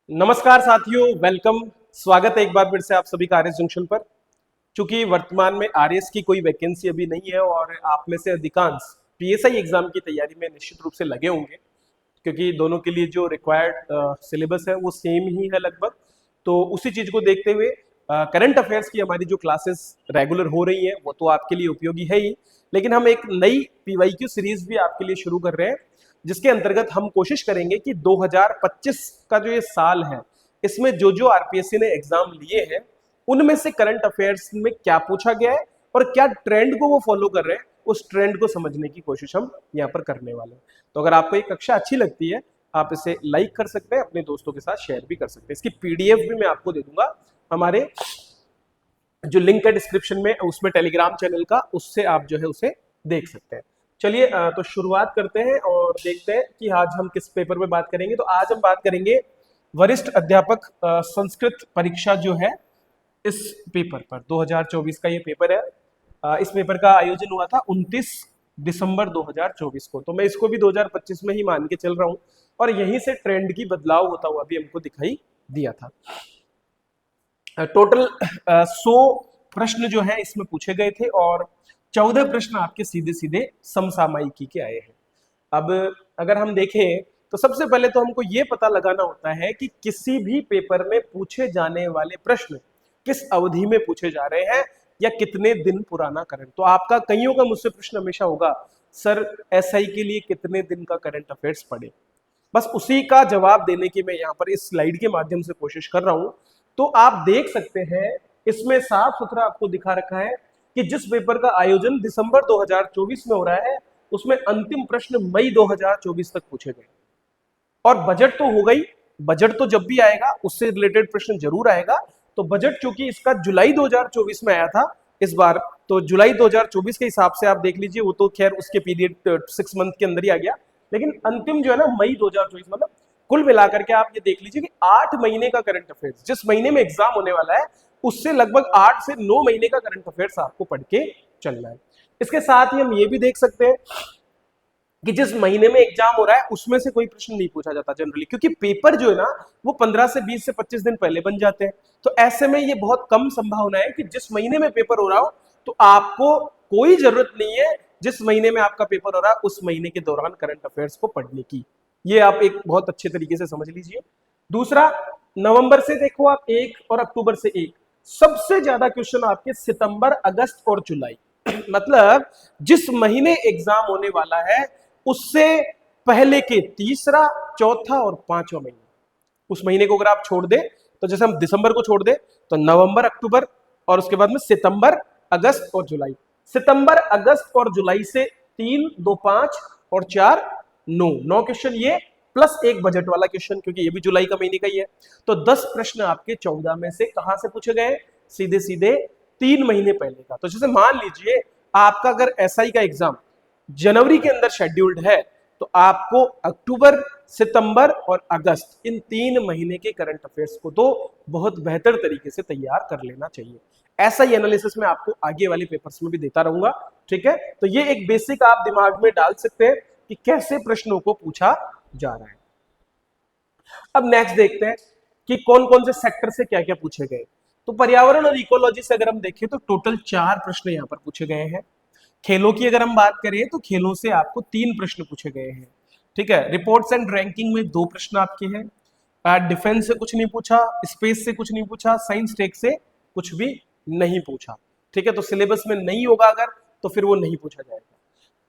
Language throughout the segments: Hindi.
नमस्कार साथियों, वेलकम। स्वागत है एक बार फिर से आप सभी का आरएस जंक्शन पर। चूंकि वर्तमान में आरएस की कोई वैकेंसी अभी नहीं है और आप में से अधिकांश पीएसआई एग्जाम की तैयारी में निश्चित रूप से लगे होंगे, क्योंकि दोनों के लिए जो रिक्वायर्ड सिलेबस है वो सेम ही है लगभग। तो उसी चीज को देखते हुए करंट अफेयर्स की हमारी जो क्लासेस रेगुलर हो रही हैं वो तो आपके लिए उपयोगी है ही, लेकिन हम एक नई पीवाईक्यू सीरीज भी आपके लिए शुरू कर रहे हैं, जिसके अंतर्गत हम कोशिश करेंगे कि 2025 का जो ये साल है इसमें जो जो आरपीएससी ने एग्जाम लिए हैं उनमें से करंट अफेयर्स में क्या पूछा गया है और क्या ट्रेंड को वो फॉलो कर रहे हैं, उस ट्रेंड को समझने की कोशिश हम यहाँ पर करने वाले हैं। तो अगर आपको ये कक्षा अच्छी लगती है, आप इसे लाइक कर सकते हैं, अपने दोस्तों के साथ शेयर भी कर सकते हैं। इसकी पीडीएफ भी मैं आपको दे दूंगा हमारे जो लिंक है डिस्क्रिप्शन में, उसमें टेलीग्राम चैनल का, उससे आप जो है उसे देख सकते हैं। चलिए तो शुरुआत करते हैं और देखते हैं कि आज हम किस पेपर में बात करेंगे। तो आज हम बात करेंगे वरिष्ठ अध्यापक संस्कृत परीक्षा जो है इस पेपर पर। 2024 का ये पेपर है। इस पेपर का आयोजन हुआ था 29 दिसंबर 2024 को। तो मैं इसको भी 2025 में ही मान के चल रहा हूं और यहीं से ट्रेंड की बदलाव होता हुआ भी हमको दिखाई दिया था। टोटल 100 प्रश्न जो है इसमें पूछे गए थे और 14 प्रश्न आपके सीधे सीधे समसामयिकी के आए हैं। अब अगर हम देखें तो सबसे पहले तो हमको ये पता लगाना होता है कि किसी भी पेपर में पूछे जाने वाले प्रश्न किस अवधि में पूछे जा रहे हैं या कितने दिन पुराना करंट। तो आपका कईयों का मुझसे प्रश्न हमेशा होगा, सर एसआई के लिए कितने दिन का करंट अफेयर्स पढ़े। बस उसी का जवाब देने की मैं यहाँ पर इस स्लाइड के माध्यम से कोशिश कर रहा हूं। तो आप देख सकते हैं इसमें साफ सुथरा आपको दिखा रखा है कि जिस पेपर का आयोजन दिसंबर 2024 में हो रहा है उसमें अंतिम प्रश्न मई 2024 तक पूछे गए। और बजट तो हो गई, बजट तो जब भी आएगा उससे रिलेटेड प्रश्न जरूर आएगा। तो बजट चूंकि इसका जुलाई 2024 में आया था इस बार, तो जुलाई 2024 के हिसाब से आप देख लीजिए, वो तो खैर उसके पीरियड 6 मंथ के अंदर ही आ गया, लेकिन अंतिम जो है ना मई 2024, मतलब कुल मिलाकर के आप ये देख लीजिए कि 8 महीने का करंट अफेयर्स जिस महीने में एग्जाम होने वाला है उससे लगभग 8 से 9 महीने का करंट अफेयर्स आपको पढ़ के चलना है। इसके साथ ही हम ये भी देख सकते हैं कि जिस महीने में एग्जाम हो रहा है उसमें से कोई प्रश्न नहीं पूछा जाता जनरली, क्योंकि पेपर जो है ना वो 15 से 20 से 25 दिन पहले बन जाते हैं। तो ऐसे में ये बहुत कम संभावना है कि जिस महीने में पेपर हो रहा हो तो आपको कोई जरूरत नहीं है जिस महीने में आपका पेपर हो रहा है उस महीने के दौरान करंट अफेयर्स को पढ़ने की। ये आप एक बहुत अच्छे तरीके से समझ लीजिए। दूसरा, नवंबर से देखो आप 1 और अक्टूबर से 1, सबसे ज्यादा क्वेश्चन आपके सितंबर, अगस्त और जुलाई मतलब जिस महीने एग्जाम होने वाला है उससे पहले के तीसरा, चौथा और पांचवा महीना, उस महीने को अगर आप छोड़ दे तो जैसे हम दिसंबर को छोड़ दे तो नवंबर, अक्टूबर और उसके बाद में सितंबर, अगस्त और जुलाई। सितंबर, अगस्त और जुलाई से 3, 2, 5 और 4, 9 क्वेश्चन ये, प्लस एक बजट वाला क्वेश्चन क्योंकि ये भी जुलाई का महीने का ही है। तो 10 प्रश्न आपके 14 में से कहां से पूछे गए? सीधे सीधे 3 महीने पहले का। तो जैसे मान लीजिए आपका अगर एसआई का एग्जाम जनवरी के अंदर शेड्यूल्ड है तो आपको अक्टूबर, सितंबर और अगस्त इन 3 महीने के करंट अफेयर्स को तो बहुत बेहतर तरीके से तैयार कर लेना चाहिए। ऐसा ही एनालिसिस मैं आपको आगे वाले पेपर्स में भी देता रहूंगा, ठीक है। तो ये एक बेसिक आप दिमाग में डाल सकते हैं कि कैसे प्रश्नों को पूछा जा रहा है। अब नेक्स्ट देखते हैं कि कौन कौन से सेक्टर से क्या क्या पूछे गए। तो पर्यावरण और इकोलॉजी से अगर हम देखें तो टोटल 4 प्रश्न यहां पर पूछे गए हैं। खेलों की अगर हम बात करें तो खेलों से आपको 3 प्रश्न पूछे गए हैं, ठीक है। रिपोर्ट्स एंड रैंकिंग में 2 प्रश्न आपके हैं। डिफेंस से कुछ नहीं पूछा, स्पेस से कुछ नहीं पूछा, साइंस टेक से कुछ भी नहीं पूछा, ठीक है। तो सिलेबस में नहीं होगा अगर तो फिर वो नहीं पूछा जाएगा।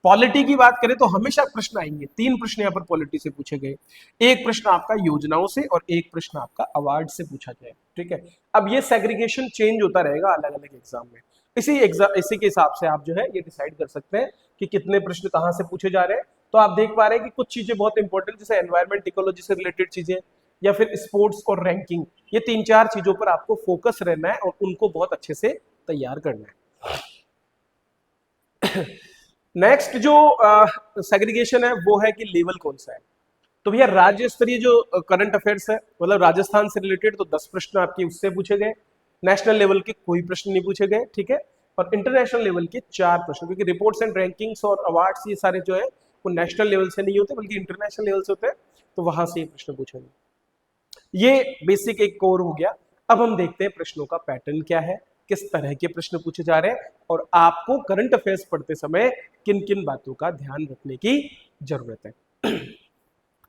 पॉलिटी की बात करें तो हमेशा प्रश्न आएंगे, 3 प्रश्न यहाँ पर पॉलिटी से पूछे गए, एक प्रश्न आपका योजनाओं से और एक प्रश्न आपका अवार्ड से पूछा जाए, ठीक है। अब ये सेग्रीगेशन चेंज होता रहेगा अलग अलग एग्जाम में। इसी के हिसाब से आप जो है ये डिसाइड कर सकते हैं कि कितने प्रश्न कहां से पूछे जा रहे हैं। तो आप देख पा रहे हैं कि कुछ चीजें बहुत इंपॉर्टेंट जैसे एनवायरमेंट, इकोलॉजी से रिलेटेड चीजें या फिर स्पोर्ट्स और रैंकिंग, ये 3-4 चीजों पर आपको फोकस रहना है और उनको बहुत अच्छे से तैयार करना है। नेक्स्ट जो सेग्रीगेशन है वो है कि लेवल कौन सा है। तो भैया राज्य स्तरीय जो करंट अफेयर्स है मतलब राजस्थान से रिलेटेड तो 10 प्रश्न आपके उससे पूछे गए। नेशनल लेवल के कोई प्रश्न नहीं पूछे गए, ठीक है। और इंटरनेशनल लेवल के 4 प्रश्न, क्योंकि रिपोर्ट्स एंड रैंकिंग्स और अवार्ड्स ये सारे जो है वो नेशनल लेवल से नहीं होते बल्कि इंटरनेशनल लेवल से होते हैं, तो वहां से ये प्रश्न पूछे गए। ये बेसिक एक कोर हो गया। अब हम देखते हैं प्रश्नों का पैटर्न क्या है, किस तरह के प्रश्न पूछे जा रहे हैं और आपको करंट अफेयर्स पढ़ते समय किन किन बातों का ध्यान रखने की जरूरत है।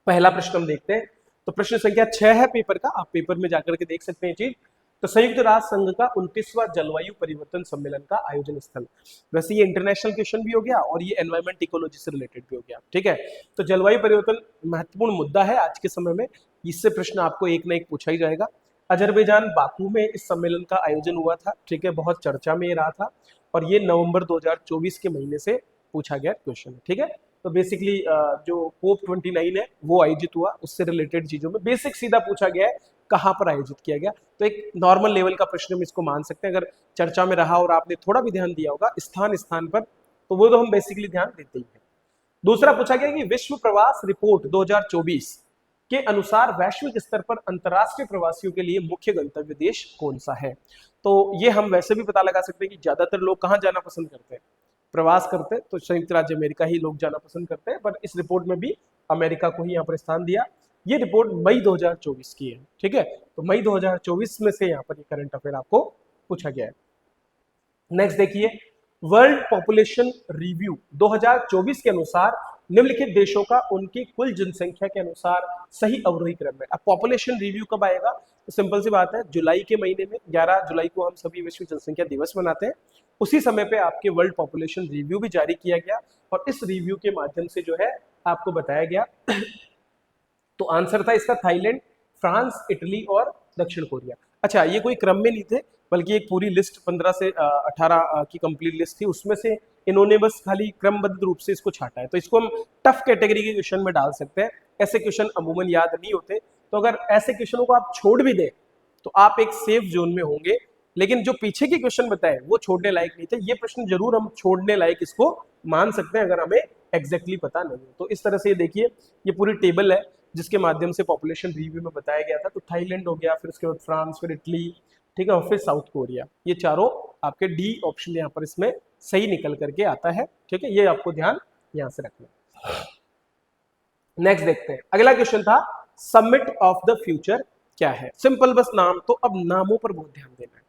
पहला प्रश्न हम देखते हैं। तो प्रश्न संख्या 6 है पेपर का, आप पेपर में जाकर के देख सकते हैं चीज। तो संयुक्त राष्ट्र संघ का 29वां जलवायु परिवर्तन सम्मेलन का आयोजन स्थल, वैसे ये इंटरनेशनल क्वेश्चन भी हो गया और ये एनवायरमेंट इकोलॉजी से रिलेटेड भी हो गया, ठीक है। तो जलवायु परिवर्तन महत्वपूर्ण मुद्दा है आज के समय में, इससे प्रश्न आपको एक ना एक पूछा ही जाएगा। अजरबैजान बाकू में इस सम्मेलन का आयोजन हुआ था, ठीक है, बहुत चर्चा में ये रहा था और ये नवंबर 2024 के महीने से पूछा गया क्वेश्चन है, ठीक है। तो बेसिकली जो कोप 29 है वो आयोजित हुआ, उससे रिलेटेड चीजों में बेसिक सीधा पूछा गया है कहाँ पर आयोजित किया गया। तो एक नॉर्मल लेवल का प्रश्न हम इसको मान सकते हैं, अगर चर्चा में रहा और आपने थोड़ा भी ध्यान दिया होगा स्थान स्थान पर, तो वो तो हम बेसिकली ध्यान देते ही हैं। दूसरा पूछा गया कि विश्व प्रवास रिपोर्ट 2024 के अनुसार वैश्विक स्तर पर अंतर्राष्ट्रीय प्रवासियों के लिए मुख्य गंतव्य देश कौन सा है। तो ये हम वैसे भी पता लगा सकते हैं कि ज्यादातर लोग कहाँ जाना पसंद करते हैं, प्रवास करते हैं, तो संयुक्त राज्य अमेरिका ही लोग जाना पसंद करते हैं, पर इस रिपोर्ट में भी अमेरिका को ही यहाँ पर स्थान दिया। ये रिपोर्ट मई 2024 की है, ठीक है। तो मई 2024 में से यहाँ पर ये करंट अफेयर आपको पूछा गया है। नेक्स्ट देखिए, वर्ल्ड पॉपुलेशन रिव्यू 2024 के अनुसार निम्नलिखित देशों का उनकी कुल जनसंख्या के अनुसार सही अवरोही क्रम में। अब पॉपुलेशन रिव्यू कब आएगा, तो सिंपल सी बात है, जुलाई के महीने में 11 जुलाई को हम सभी विश्व जनसंख्या दिवस मनाते हैं, उसी समय पे आपके वर्ल्ड पॉपुलेशन रिव्यू भी जारी किया गया और इस रिव्यू के माध्यम से जो है आपको बताया गया। तो आंसर था इसका थाईलैंड, फ्रांस, इटली और दक्षिण कोरिया। अच्छा, ये कोई क्रम में नहीं थे, बल्कि एक पूरी लिस्ट 15 से 18 की कंप्लीट लिस्ट थी, उसमें से इन्होंने बस खाली क्रमबद्ध रूप से इसको छाटा है। तो इसको हम टफ कैटेगरी के क्वेश्चन में डाल सकते हैं, ऐसे क्वेश्चन अमूमन याद नहीं होते। तो अगर ऐसे क्वेश्चनों को आप छोड़ भी दें तो आप एक सेफ जोन में होंगे, लेकिन जो पीछे के क्वेश्चन बताए वो छोड़ने लायक नहीं थे। ये प्रश्न जरूर हम छोड़ने लायक इसको मान सकते हैं अगर हमें एग्जैक्टली पता नहीं हो। तो इस तरह से ये देखिए, ये पूरी टेबल है जिसके माध्यम से पॉपुलेशन रिव्यू में बताया गया था। तो थाईलैंड हो गया, फिर उसके बाद फ्रांस, फिर इटली, ठीक है, और फिर साउथ कोरिया, ये चारों आपके डी ऑप्शन यहाँ पर इसमें सही निकल करके आता है, ठीक है। ये आपको ध्यान यहाँ से रखना। नेक्स्ट देखते हैं, अगला क्वेश्चन था समिट ऑफ द फ्यूचर क्या है। सिंपल बस नाम, तो अब नामों पर बहुत ध्यान देना है।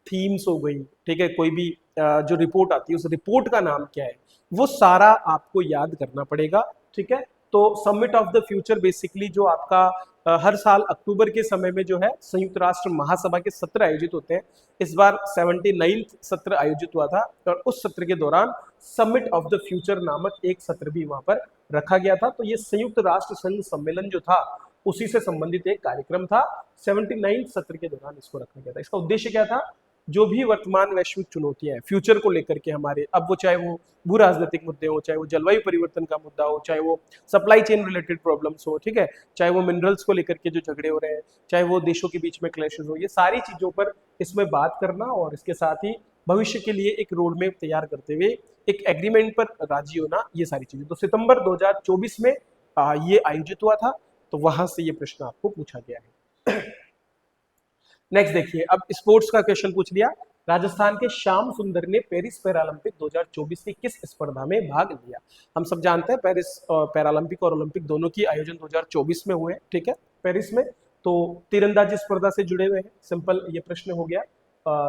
थीम्स हो गई, ठीक है, कोई भी जो रिपोर्ट आती है उस रिपोर्ट का नाम क्या है वो सारा आपको याद करना पड़ेगा, ठीक है। तो summit of the future basically जो आपका हर साल अक्टूबर के समय में जो है संयुक्त राष्ट्र महासभा के सत्र आयोजित होते हैं। इस बार 79th सत्र आयोजित हुआ था और उस सत्र के दौरान समिट ऑफ द फ्यूचर नामक एक सत्र भी वहां पर रखा गया था। तो ये संयुक्त राष्ट्र संघ सम्मेलन जो था उसी से संबंधित एक कार्यक्रम था, 79th सत्र के दौरान इसको रखा गया था। इसका उद्देश्य क्या था, जो भी वर्तमान वैश्विक चुनौतियां हैं फ्यूचर को लेकर के हमारे, अब वो चाहे वो भू राजनीतिक मुद्दे हो, चाहे वो जलवायु परिवर्तन का मुद्दा हो, चाहे वो सप्लाई चेन रिलेटेड प्रॉब्लम्स हो, ठीक है, चाहे वो मिनरल्स को लेकर के जो झगड़े हो रहे हैं, चाहे वो देशों के बीच में क्लैशेस हो, ये सारी चीजों पर इसमें बात करना और इसके साथ ही भविष्य के लिए एक रोड मैप तैयार करते हुए एक एग्रीमेंट पर राजी होना, ये सारी चीजें। तो सितंबर 2024 में ये आयोजित हुआ था, तो वहां से ये प्रश्न आपको पूछा गया है। नेक्स्ट देखिए, अब स्पोर्ट्स का क्वेश्चन पूछ लिया। राजस्थान के श्याम सुंदर ने पेरिस पैरालंपिक 2024 की किस स्पर्धा में भाग लिया। हम सब जानते हैं पेरिस पैरालंपिक और ओलंपिक दोनों की आयोजन 2024 में हुए हैं, ठीक है, पेरिस में। तो तीरंदाजी स्पर्धा से जुड़े हुए हैं, सिंपल ये प्रश्न हो गया।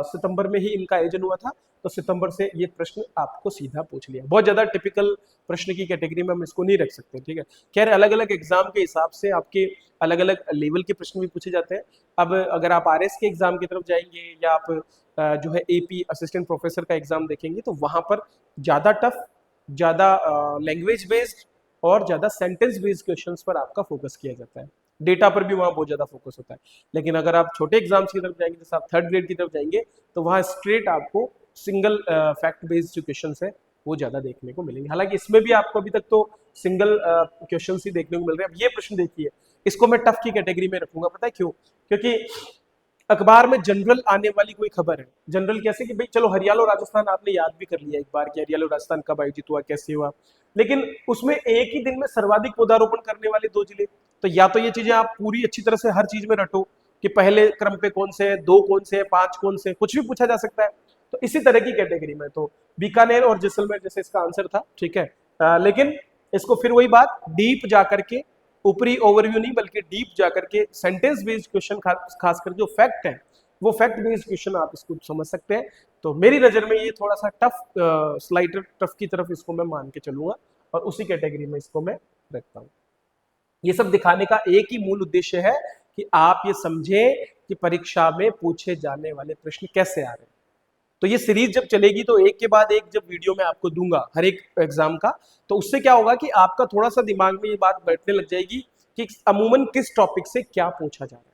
सितंबर में ही इनका आयोजन हुआ था, तो सितंबर से ये प्रश्न आपको सीधा पूछ लिया। बहुत ज्यादा टिपिकल प्रश्न की कैटेगरी में हम इसको नहीं रख सकते, ठीक है। खैर अलग अलग एग्जाम के हिसाब से आपके अलग अलग लेवल के प्रश्न भी पूछे जाते हैं। अब अगर आप आरएस के एग्जाम की तरफ जाएंगे या आप जो है एपी असिस्टेंट प्रोफेसर का एग्जाम देखेंगे, तो वहां पर ज्यादा टफ, ज्यादा लैंग्वेज बेस्ड और ज्यादा सेंटेंस बेस्ड क्वेश्चंस पर आपका फोकस किया जाता है। डेटा पर भी वहाँ बहुत ज्यादा फोकस होता है। लेकिन अगर आप छोटे एग्जाम्स की तरफ जाएंगे, जैसे आप थर्ड ग्रेड की तरफ जाएंगे, तो वहाँ स्ट्रेट आपको सिंगल फैक्ट बेस्ड जो क्वेश्चन है वो ज्यादा देखने को मिलेंगे। हालांकि इसमें भी आपको अभी तक तो सिंगल क्वेश्चन ही देखने को मिल रहे हैं। अब ये प्रश्न देखिए, इसको मैं टफ की कैटेगरी में रखूंगा, पता है क्यों? क्योंकि अखबार में जनरल आने वाली कोई खबर है, जनरल कैसे कि भाई चलो हरियाणा और राजस्थान आपने याद भी कर लिया एक बार कि हरियाणा और राजस्थान कब आयोजित हुआ, कैसे हुआ, लेकिन उसमें एक ही दिन में सर्वाधिक पौधारोपण करने वाले 2 जिले। तो या तो ये चीजें आप पूरी अच्छी तरह से हर चीज में रटो कि पहले क्रम पे कौन से है, 2 कौन से है, 5 कौन से, कुछ भी पूछा जा सकता है। तो इसी तरह की कैटेगरी में तो बीकानेर और जैसलमेर जैसे इसका आंसर था, ठीक है। लेकिन इसको फिर वही बात डीप जा करके ऊपरी ओवरव्यू नहीं बल्कि डीप जाकर के सेंटेंस बेस्ड क्वेश्चन, खासकर जो फैक्ट है वो फैक्ट बेस्ड क्वेश्चन आप इसको समझ सकते हैं। तो मेरी नज़र में ये थोड़ा सा टफ, स्लाइटर टफ की तरफ इसको मैं मान के चलूंगा और उसी कैटेगरी में इसको मैं रखता हूँ। ये सब दिखाने का एक ही मूल उद्देश्य है कि आप ये समझें कि परीक्षा में पूछे जाने वाले प्रश्न कैसे आ रहे हैं। तो ये सीरीज जब चलेगी तो एक के बाद एक जब वीडियो मैं आपको दूंगा हर एक एग्जाम का, तो उससे क्या होगा कि आपका थोड़ा सा दिमाग में ये बात बैठने लग जाएगी कि अमूमन किस टॉपिक से क्या पूछा जा रहा है।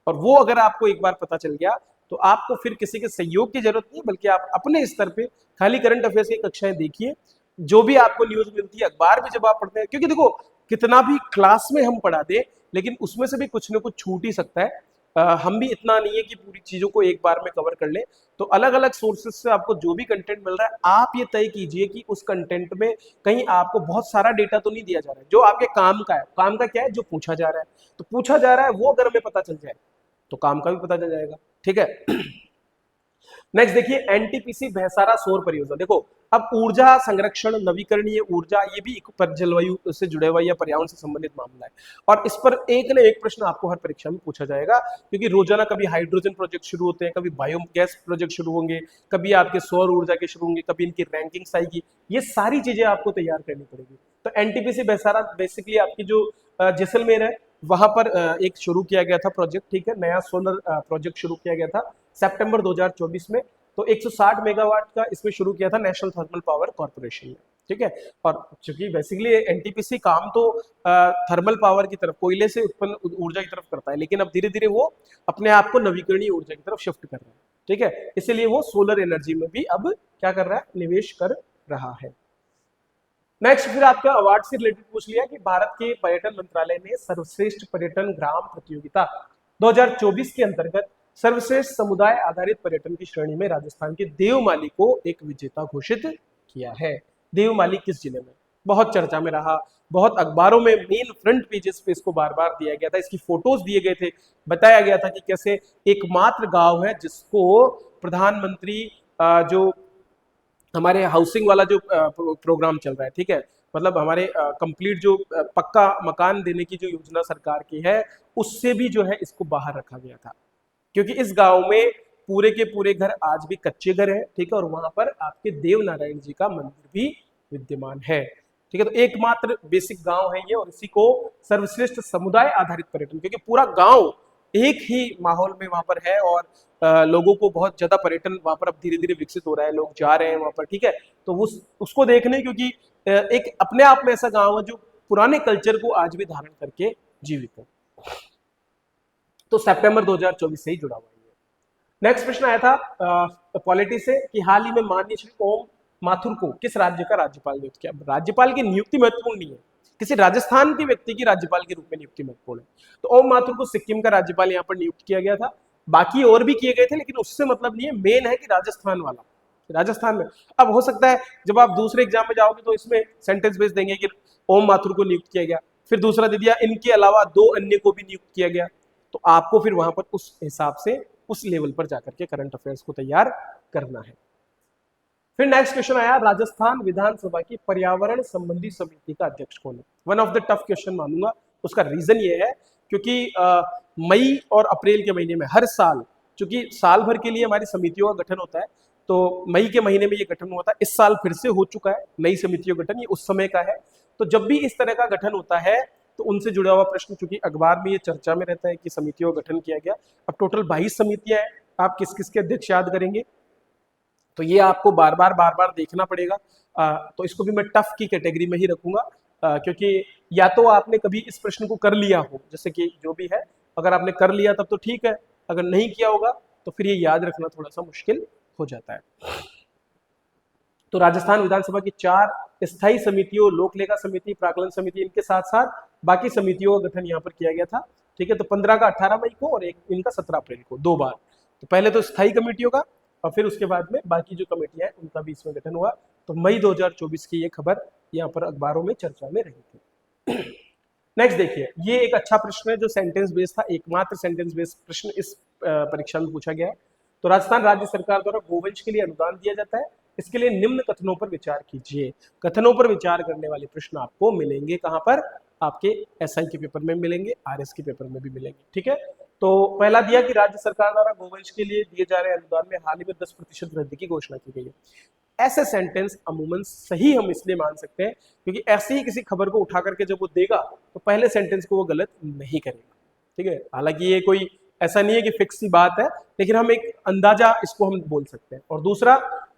और वो अगर आपको एक बार पता चल गया तो आपको फिर किसी के सहयोग की जरूरत नहीं, बल्कि आप अपने स्तर पे खाली करंट अफेयर्स की कक्षाएं देखिए, जो भी आपको न्यूज मिलती है, अखबार भी जब आप पढ़ते हैं, क्योंकि देखो कितना भी क्लास में हम पढ़ा दें लेकिन उसमें से भी कुछ ना कुछ छूट ही सकता है। हम भी इतना नहीं है कि पूरी चीजों को एक बार में कवर कर ले। तो अलग अलग सोर्सेज से आपको जो भी कंटेंट मिल रहा है, आप ये तय कीजिए कि उस कंटेंट में कहीं आपको बहुत सारा डेटा तो नहीं दिया जा रहा है, जो आपके काम का है। काम का क्या है? जो पूछा जा रहा है। तो पूछा जा रहा है वो अगर हमें पता चल जाए तो काम का भी पता चल जाएगा। ठीक है। नेक्स्ट देखिए, एनटीपीसी भैसारा सौर परियोजना। देखो अब ऊर्जा संरक्षण, नवीकरणीय ऊर्जा, ये भी एक जलवायु से जुड़े हुआ या पर्यावरण से संबंधित मामला है और इस पर एक न एक प्रश्न आपको हर परीक्षा में पूछा जाएगा, क्योंकि रोजाना कभी हाइड्रोजन प्रोजेक्ट शुरू होते हैं, कभी बायोगैस प्रोजेक्ट शुरू होंगे, कभी आपके सौर ऊर्जा के शुरू होंगे, कभी इनकी रैंकिंग्स आएगी। ये सारी चीजें आपको तैयार करनी पड़ेगी। तो एनटीपीसी भैसारा बेसिकली आपकी जो जैसलमेर है वहां पर एक शुरू किया गया था प्रोजेक्ट। ठीक है, नया सोलर प्रोजेक्ट शुरू किया गया था सितंबर 2024 में। तो 160 मेगावाट का इसमें शुरू किया था नेशनल थर्मल पावर कॉर्पोरेशन ने। ठीक है, और चूंकि बेसिकली एनटीपीसी काम तो थर्मल पावर की तरफ, कोयले से उत्पन्न ऊर्जा की तरफ करता है, लेकिन अब धीरे धीरे वो अपने आप को नवीकरणीय ऊर्जा की तरफ शिफ्ट कर रहा है। ठीक है, इसलिए वो सोलर एनर्जी में भी अब क्या कर रहा है? निवेश कर रहा है। नेक्स्ट फिर आपका अवार्ड से रिलेटेड पूछ लिया कि भारत के पर्यटन मंत्रालय ने सर्वश्रेष्ठ पर्यटन ग्राम प्रतियोगिता 2024 के अंतर्गत सर्वश्रेष्ठ समुदाय आधारित पर्यटन की श्रेणी में राजस्थान के देवमाली को एक विजेता घोषित किया है। देवमाली किस जिले में? बहुत चर्चा में रहा, बहुत अखबारों में मेन फ्रंट पेजेस पे इसको बार बार दिया गया था, इसकी फोटोज दिए गए थे, बताया गया था कि कैसे एकमात्र गांव है जिसको प्रधानमंत्री जो हमारे हाउसिंग वाला जो प्रोग्राम चल रहा है, ठीक है, मतलब हमारे कंप्लीट जो पक्का मकान देने की जो योजना सरकार की है, उससे भी जो है इसको बाहर रखा गया था, क्योंकि इस गांव में पूरे के पूरे घर आज भी कच्चे घर हैं। ठीक है, और वहां पर आपके देव नारायण जी का मंदिर भी विद्यमान है। ठीक है, तो एकमात्र बेसिक गांव है ये, और इसी को सर्वश्रेष्ठ समुदाय आधारित पर्यटन, क्योंकि पूरा गांव एक ही माहौल में वहां पर है और लोगों को बहुत ज्यादा पर्यटन वहां पर अब धीरे धीरे विकसित हो रहा है, लोग जा रहे हैं वहां पर। ठीक है, तो उसको देखने, क्योंकि एक अपने आप में ऐसा गांव है जो पुराने कल्चर को आज भी धारण करके जीवित है। तो सितंबर 2024 से ही जुड़ा हुआ है। नेक्स्ट प्रश्न आया था पॉलिटी से कि हाल ही में माननीय श्री ओम माथुर को किस राज्य का राज्यपाल नियुक्त किया? राज्यपाल की नियुक्ति महत्वपूर्ण नहीं है, किसी राजस्थान के व्यक्ति की राज्यपाल के रूप में नियुक्ति महत्वपूर्ण है। तो ओम माथुर को सिक्किम का राज्यपाल यहाँ पर नियुक्त किया गया था, बाकी और भी किए गए थे लेकिन उससे मतलब नहीं है, मेन है कि राजस्थान वाला, राजस्थान में। अब हो सकता है जब आप दूसरे एग्जाम में जाओगे तो इसमें सेंटेंस बेस देंगे कि ओम माथुर को नियुक्त किया गया, फिर दूसरा दे दिया इनके अलावा 2 अन्य को भी नियुक्त किया गया, तो आपको फिर वहां पर उस हिसाब से उस लेवल पर जाकर के करंट अफेयर्स को तैयार करना है। फिर नेक्स्ट क्वेश्चन आया, राजस्थान विधानसभा की पर्यावरण संबंधी समिति का अध्यक्ष कौन है? One of the tough question मानूंगा। उसका रीजन ये है क्योंकि मई और अप्रैल के महीने में हर साल, चूंकि साल भर के लिए हमारी समितियों का गठन होता है, तो मई के महीने में ये गठन हुआ था, इस साल फिर से हो चुका है नई समितियों का गठन, ये उस समय का है। तो जब भी इस तरह का गठन होता है तो उनसे जुड़ा हुआ प्रश्न, चूंकि अखबार में ये चर्चा में रहता है कि समितियों का गठन किया गया। अब टोटल 22 समितियां हैं, आप किस किस के अध्यक्ष याद करेंगे? तो ये आपको बार बार देखना पड़ेगा। तो इसको भी मैं टफ की कैटेगरी में ही रखूंगा, क्योंकि या तो आपने कभी इस प्रश्न को कर लिया हो, जैसे कि जो भी है, अगर आपने कर लिया तब तो ठीक है, अगर नहीं किया होगा तो फिर ये याद रखना थोड़ा सा मुश्किल हो जाता है। तो राजस्थान विधानसभा की 4 स्थायी समितियों, लोक लेखा समिति, प्राकलन समिति, इनके साथ साथ बाकी समितियों का गठन यहाँ पर किया गया था। ठीक है, तो 15 का 18 मई को और एक इनका 17 अप्रैल को, 2 बार। तो पहले तो स्थायी कमेटियों का और फिर उसके बाद में बाकी जो कमेटियां हैं उनका भी इसमें गठन हुआ। तो मई 2024 की ये खबर यहाँ पर अखबारों में चर्चा में रही थी। नेक्स्ट देखिए, ये एक अच्छा प्रश्न है जो सेंटेंस बेस्ड था, एकमात्र सेंटेंस बेस्ड प्रश्न इस परीक्षा में पूछा गया है। तो राजस्थान राज्य सरकार द्वारा गोवंश के लिए अनुदान दिया जाता है, इसके लिए निम्न कथनों पर विचार कीजिए। कथनों पर विचार करने वाले प्रश्न आपको मिलेंगे कहां पर? आपके एसआई के पेपर में मिलेंगे, आरएस के पेपर में भी मिलेंगे। ठीक है, तो पहला दिया कि राज्य सरकार द्वारा गोवंश के लिए दिए जा रहे अनुदान में हाल ही में 10% वृद्धि की घोषणा की गई है। ऐसे सेंटेंस अमूमन सही हम इसलिए मान सकते हैं क्योंकि ऐसी ही किसी खबर को उठा करके जब वो देगा तो पहले सेंटेंस को वो गलत नहीं करेगा। ठीक है, हालांकि ये कोई ऐसा नहीं है कि फिक्स सी बात है, लेकिन हम एक अंदाजा इसको हम बोल सकते हैं। और दूसरा,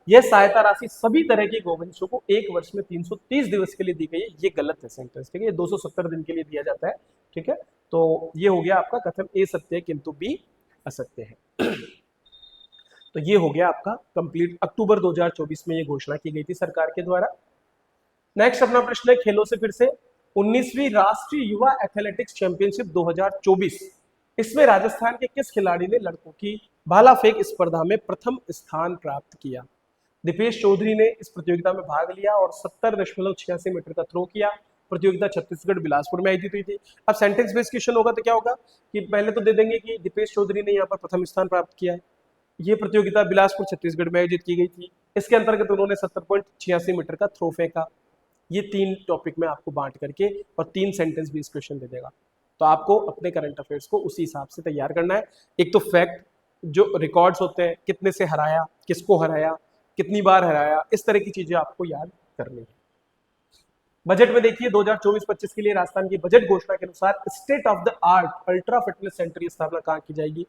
यह सहायता राशि सभी तरह के गोवंशों को 1 वर्ष में 330 दिवस के लिए दी गई है, ये गलत है सेंटेंस। ठीक है, ये 270 दिन के लिए दिया जाता है। ठीक है, तो ये हो गया आपका कथन ए सत्य है किंतु बी असत्य है। तो ये हो गया आपका कंप्लीट। अक्टूबर 2024 में ये घोषणा की गई थी सरकार के द्वारा। नेक्स्ट अपना प्रश्न है खेलों से फिर से 19वीं राष्ट्रीय युवा एथलेटिक्स चैंपियनशिप 2024, इसमें राजस्थान के किस खिलाड़ी ने लड़कों की भाला फेंक स्पर्धा में प्रथम स्थान प्राप्त किया? दीपेश चौधरी ने इस प्रतियोगिता में भाग लिया और 70.86 मीटर का थ्रो किया। प्रतियोगिता छत्तीसगढ़ बिलासपुर में आयोजित हुई थी। अब सेंटेंस बेस्ड क्वेश्चन होगा तो क्या होगा कि पहले तो दे देंगे कि दीपेश चौधरी ने यहाँ पर प्रथम स्थान प्राप्त किया है, ये प्रतियोगिता बिलासपुर छत्तीसगढ़ में आयोजित की गई थी, इसके अंतर्गत उन्होंने 70.86 मीटर का थ्रो फेंका। ये 3 टॉपिक में आपको बांट करके और 3 सेंटेंस बेस्ड क्वेश्चन दे देगा। तो आपको अपने करंट अफेयर्स को उसी हिसाब से तैयार करना है। एक तो फैक्ट, जो रिकॉर्ड्स होते हैं, कितने से हराया, किसको हराया, कितनी बार हराया, इस तरह की चीजें आपको याद करनी है। बजट में देखिए 2024-25 के लिए राजस्थान की बजट घोषणा के अनुसार state of the art ultra fitness centre की स्थापना कहाँ की जाएगी?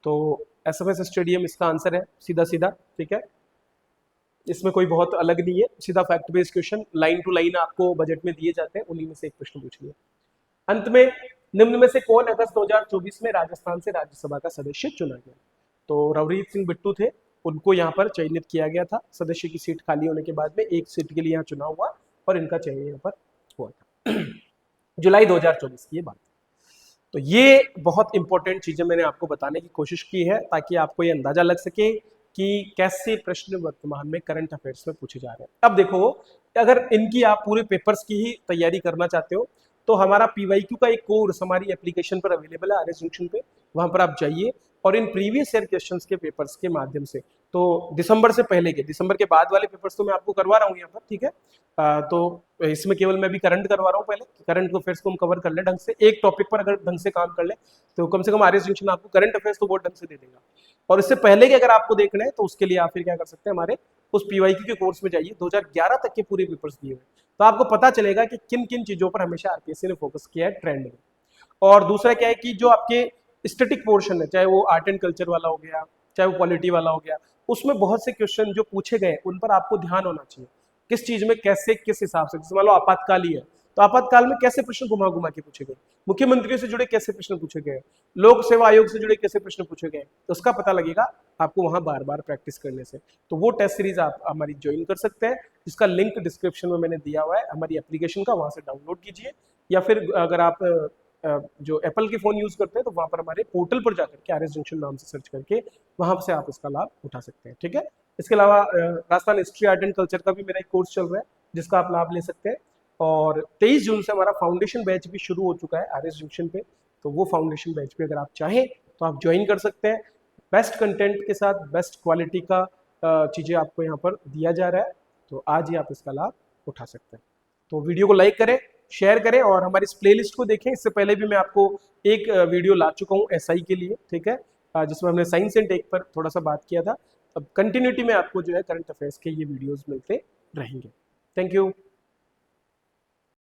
तो एसएमएस स्टेडियम इसका आंसर है, सीधा सीधा। ठीक है, इसमें कोई बहुत अलग नहीं है, सीधा fact based question, line to line आपको बजट में दिए जाते हैं, उन्हीं में से एक प्रश्न पूछ लिया। अंत में निम्न में से कौन अगस्त 2024 में राजस्थान से राज्यसभा का सदस्य चुना गया? तो रवरीत सिंह बिट्टू थे, उनको यहाँ पर चयनित किया गया था। सदस्य की सीट खाली होने के बाद में एक सीट के लिए यहाँ चुनाव हुआ और इनका चयन यहाँ पर हुआ था। जुलाई 2024 की ये बात। तो ये बहुत इंपॉर्टेंट चीजें मैंने आपको बताने की कोशिश की है ताकि आपको ये अंदाजा लग सके कि कैसे प्रश्न वर्तमान में करंट अफेयर्स में पूछे जा रहे हैं। अब देखो, अगर इनकी आप पूरे पेपर्स की ही तैयारी करना चाहते हो तो हमारा पीवाईक्यू का एक कोर्स हमारी एप्लीकेशन पर अवेलेबल है आरएस जंक्शन पे, वहां पर आप जाइए और इन प्रीवियस ईयर क्वेश्चंस के पेपर्स के माध्यम से, तो दिसंबर से पहले के, दिसंबर के बाद वाले पेपर्स तो मैं आपको करवा रहा हूँ यहाँ पर। ठीक है, तो इसमें केवल मैं भी करंट करवा रहा हूँ, पहले करंट अफेयर्स को हम कवर कर ले ढंग से। एक टॉपिक पर अगर ढंग से काम कर ले तो कम से कम आरएस जंक्शन आपको करंट अफेयर्स तो बहुत ढंग से दे देगा। और इससे पहले के अगर आपको देखना है तो उसके लिए आप फिर क्या कर सकते हैं, हमारे उस पीवाईक्यू के कोर्स में जाइए, 2011 तक के पूरे पेपर्स दिए हुए, तो आपको पता चलेगा कि किन किन चीजों पर हमेशा आरपीएससी ने फोकस किया है ट्रेंड में। और दूसरा क्या है कि जो आपके स्टैटिक पोर्शन है, चाहे वो आर्ट एंड कल्चर वाला हो गया, चाहे वो पॉलिटी वाला हो गया, उसमें बहुत से क्वेश्चन जो पूछे गए उन पर आपको ध्यान होना चाहिए, किस चीज में कैसे, किस हिसाब से। जैसे मान लो आपातकाल ही है, तो आपातकाल में कैसे प्रश्न घुमा घुमा के पूछे गए, मुख्यमंत्रियों से जुड़े कैसे प्रश्न पूछे गए, लोक सेवा आयोग से जुड़े कैसे प्रश्न पूछे गए, तो उसका पता लगेगा आपको वहां बार बार प्रैक्टिस करने से। तो वो टेस्ट सीरीज आप हमारी ज्वाइन कर सकते हैं, जिसका लिंक डिस्क्रिप्शन में मैंने दिया हुआ है हमारी एप्लीकेशन का, वहां से डाउनलोड कीजिए। या फिर अगर आप जो एप्पल के फोन यूज करते हैं तो वहां पर हमारे पोर्टल पर जाकर के आरएस जंक्शन नाम से सर्च करके वहां से आप इसका लाभ उठा सकते हैं। ठीक है, इसके अलावा Rajasthan history art and culture का भी मेरा एक कोर्स चल रहा है जिसका आप लाभ ले सकते हैं। और 23 जून से हमारा फाउंडेशन बैच भी शुरू हो चुका है आरएस जंक्शन पे, तो वो फाउंडेशन बैच पे अगर आप चाहें तो आप ज्वाइन कर सकते हैं। बेस्ट कंटेंट के साथ बेस्ट क्वालिटी का चीज़ें आपको यहाँ पर दिया जा रहा है, तो आज ही आप इसका लाभ उठा सकते हैं। तो वीडियो को लाइक करें, शेयर करें और हमारी इस प्लेलिस्ट को देखें। इससे पहले भी मैं आपको एक वीडियो ला चुका हूँ एसआई के लिए, ठीक है, जिसमें हमने साइंस एंड टेक पर थोड़ा सा बात किया था। अब कंटिन्यूटी में आपको जो है करंट अफेयर्स के ये वीडियोस मिलते रहेंगे। Thank you.